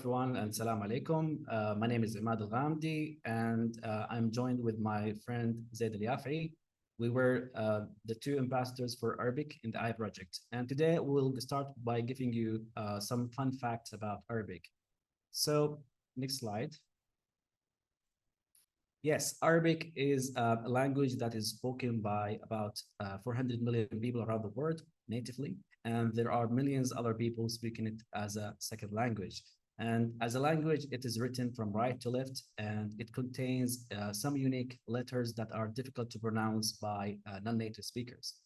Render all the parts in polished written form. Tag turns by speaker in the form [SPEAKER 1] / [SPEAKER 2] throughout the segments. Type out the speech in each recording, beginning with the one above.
[SPEAKER 1] everyone, and salam alaikum. My name is Emad Alghamdi, and I'm joined with my friend Zaid Alyafeai. We were the two ambassadors for Arabic in the AI project. And today we'll start by giving you some fun facts about Arabic. So, next slide. Yes, Arabic is a language that is spoken by about 400 million people around the world natively, and there are millions other people speaking it as a second language. And as a language, it is written from right to left, and it contains some unique letters that are difficult to pronounce by non-native speakers.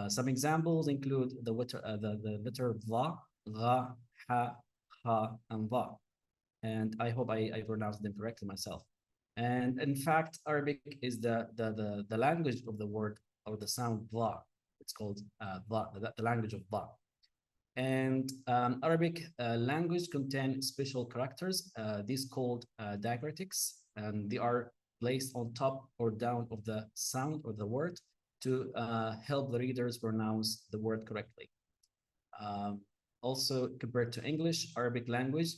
[SPEAKER 1] Some examples include the letter va, ra, ha, ha, and va. And I hope I pronounced them correctly myself. And in fact, Arabic is the language of the word or the sound va. It's called va, the language of va. And Arabic language contains special characters. These called diacritics, and they are placed on top or down of the sound or the word to help the readers pronounce the word correctly. Also, compared to English, Arabic language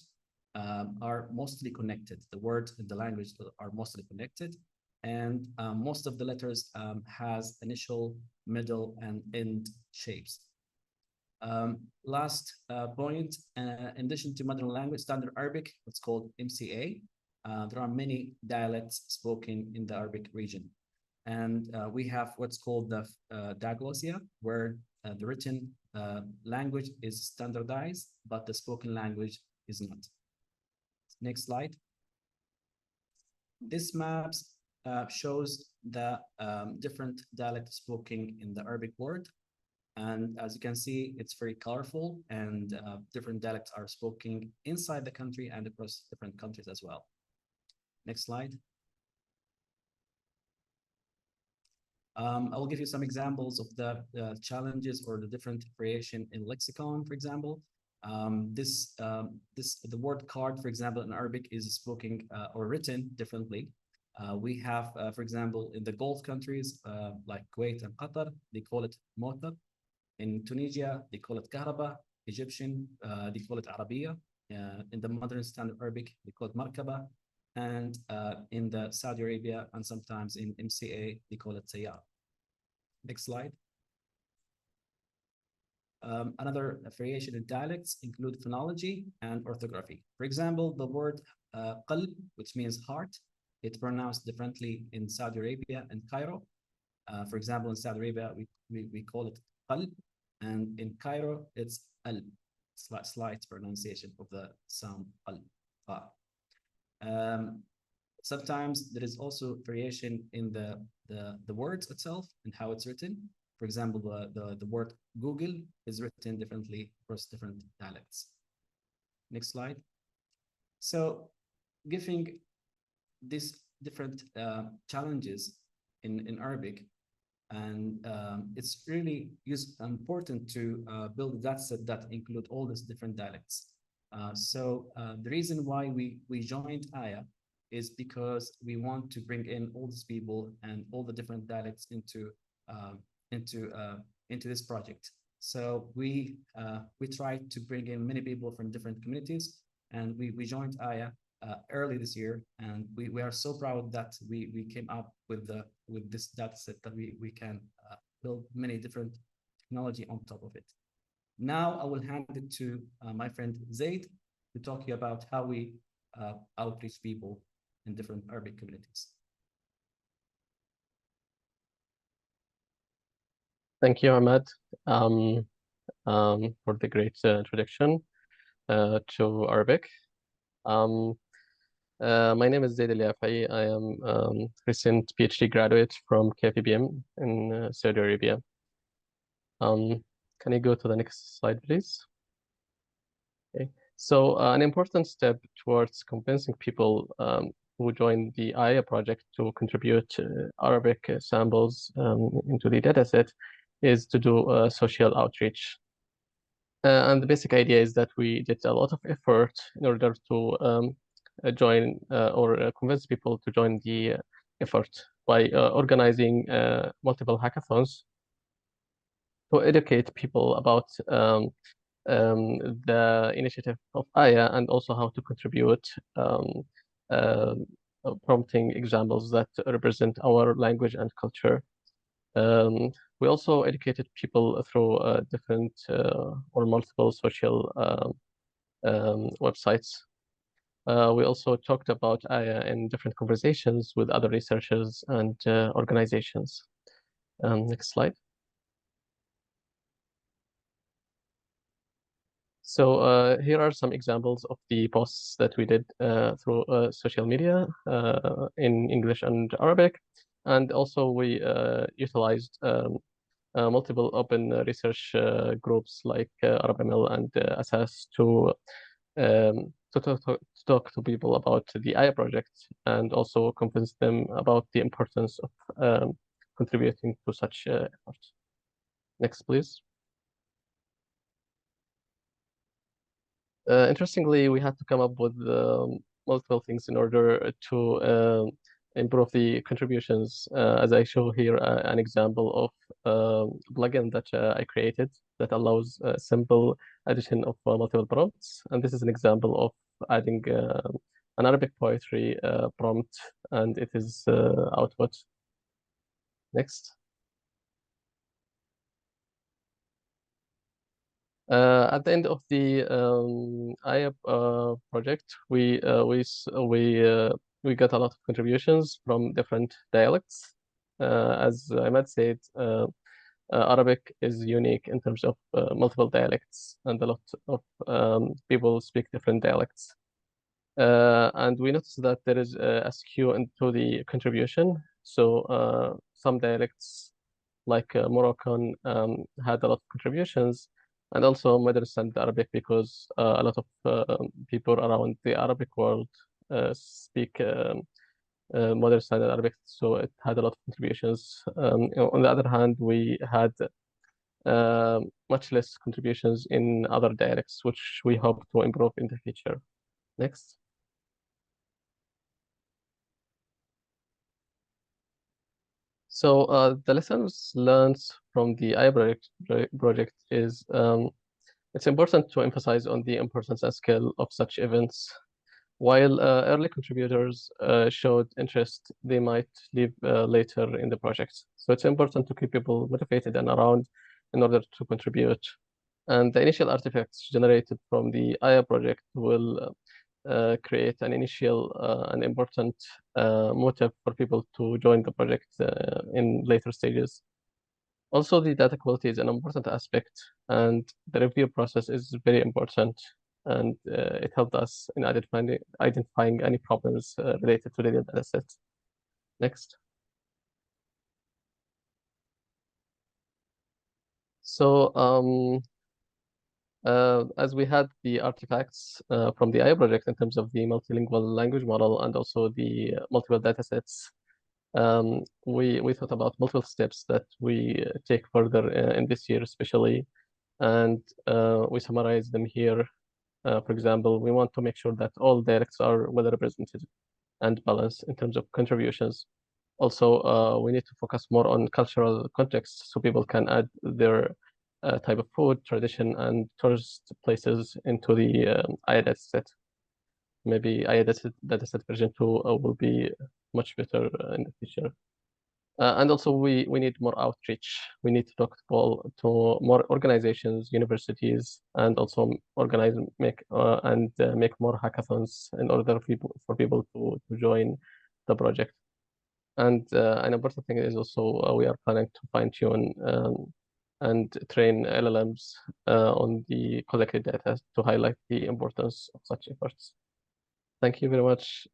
[SPEAKER 1] are mostly connected. The words in the language are mostly connected, and most of the letters has initial, middle, and end shapes. Last point, in addition to modern language, standard Arabic, it's called MCA. There are many dialects spoken in the Arabic region. And we have what's called the diglossia, where the written language is standardized, but the spoken language is not. Next slide. This map shows the different dialects spoken in the Arabic world. And as you can see, it's very colorful, and different dialects are spoken inside the country and across different countries as well. Next slide. I'll give you some examples of the challenges or the different variation in lexicon, for example. The word card, for example, in Arabic is spoken or written differently. We have, for example, in the Gulf countries like Kuwait and Qatar, they call it motor. In Tunisia, they call it kahraba. Egyptian, they call it Arabiya. In the modern standard Arabic, they call it markaba. And in the Saudi Arabia and sometimes in MCA, they call it sayyar. Next slide. Another variation in dialects include phonology and orthography. For example, the word qalb, which means heart, it's pronounced differently in Saudi Arabia and Cairo. For example, in Saudi Arabia, we call it qalb, and in Cairo, it's al, slight pronunciation of the sound al. Sometimes there is also variation in the words itself and how it's written. For example, the word Google is written differently across different dialects. Next slide. So, giving these different challenges in Arabic, and it's really important to build a data set that include all these different dialects. The reason why we joined Aya is because we want to bring in all these people and all the different dialects into this project. So we tried to bring in many people from different communities, and we joined Aya early this year, and we are so proud that we came up with this data set that we can build many different technology on top of it. Now I will hand it to my friend Zaid to talk to you about how we outreach people in different Arabic communities.
[SPEAKER 2] Thank you, Ahmed, for the great introduction to Arabic. My name is Zaid Alyafeai. I am recent PhD graduate from KPBM in Saudi Arabia. Can you go to the next slide, please? Okay. So an important step towards convincing people who join the Aya project to contribute Arabic samples into the dataset is to do social outreach. And the basic idea is that we did a lot of effort in order to join or convince people to join the effort by organizing multiple hackathons to educate people about the initiative of Aya, and also how to contribute, uh, prompting examples that represent our language and culture. We also educated people through different or multiple social websites. We also talked about Aya in different conversations with other researchers and organizations. Next slide. So here are some examples of the posts that we did through social media in English and Arabic. And also we utilized multiple open research groups like ArabML and Asas to talk to people about the Aya project and also convince them about the importance of contributing to such efforts. Next, please. Interestingly, we had to come up with multiple things in order to improve the contributions. As I show here, an example of a plugin that I created that allows simple addition of multiple prompts. And this is an example of adding an Arabic poetry prompt, and it is output. Next. At the end of the Aya project, we got a lot of contributions from different dialects. As Emad said, Arabic is unique in terms of multiple dialects, and a lot of people speak different dialects. And we noticed that there is a skew into the contribution. So some dialects like Moroccan had a lot of contributions, and also Middle Eastern Arabic, because a lot of people around the Arabic world speak Modern Standard Arabic, so it had a lot of contributions. On the other hand, we had much less contributions in other dialects, which we hope to improve in the future. Next. So the lessons learned from the Aya project is it's important to emphasize on the importance and scale of such events. While early contributors showed interest, they might leave later in the project. So it's important to keep people motivated and around in order to contribute. And the initial artifacts generated from the Aya project will create an initial and important motive for people to join the project in later stages. Also, the data quality is an important aspect, and the review process is very important, and it helped us in identifying any problems related to the data set. Next. So as we had the artifacts from the Aya project in terms of the multilingual language model and also the multiple data sets, we thought about multiple steps that we take further in this year especially, and we summarize them here. For example, we want to make sure that all dialects are well represented and balanced in terms of contributions. Also, we need to focus more on cultural context so people can add their type of food, tradition, and tourist places into the Aya dataset. Maybe Aya dataset version 2 will be much better in the future. And also, we need more outreach. We need to talk to more organizations, universities, and also make more hackathons in order for people to join the project. And an important thing is also we are planning to fine-tune and train LLMs on the collected data to highlight the importance of such efforts. Thank you very much.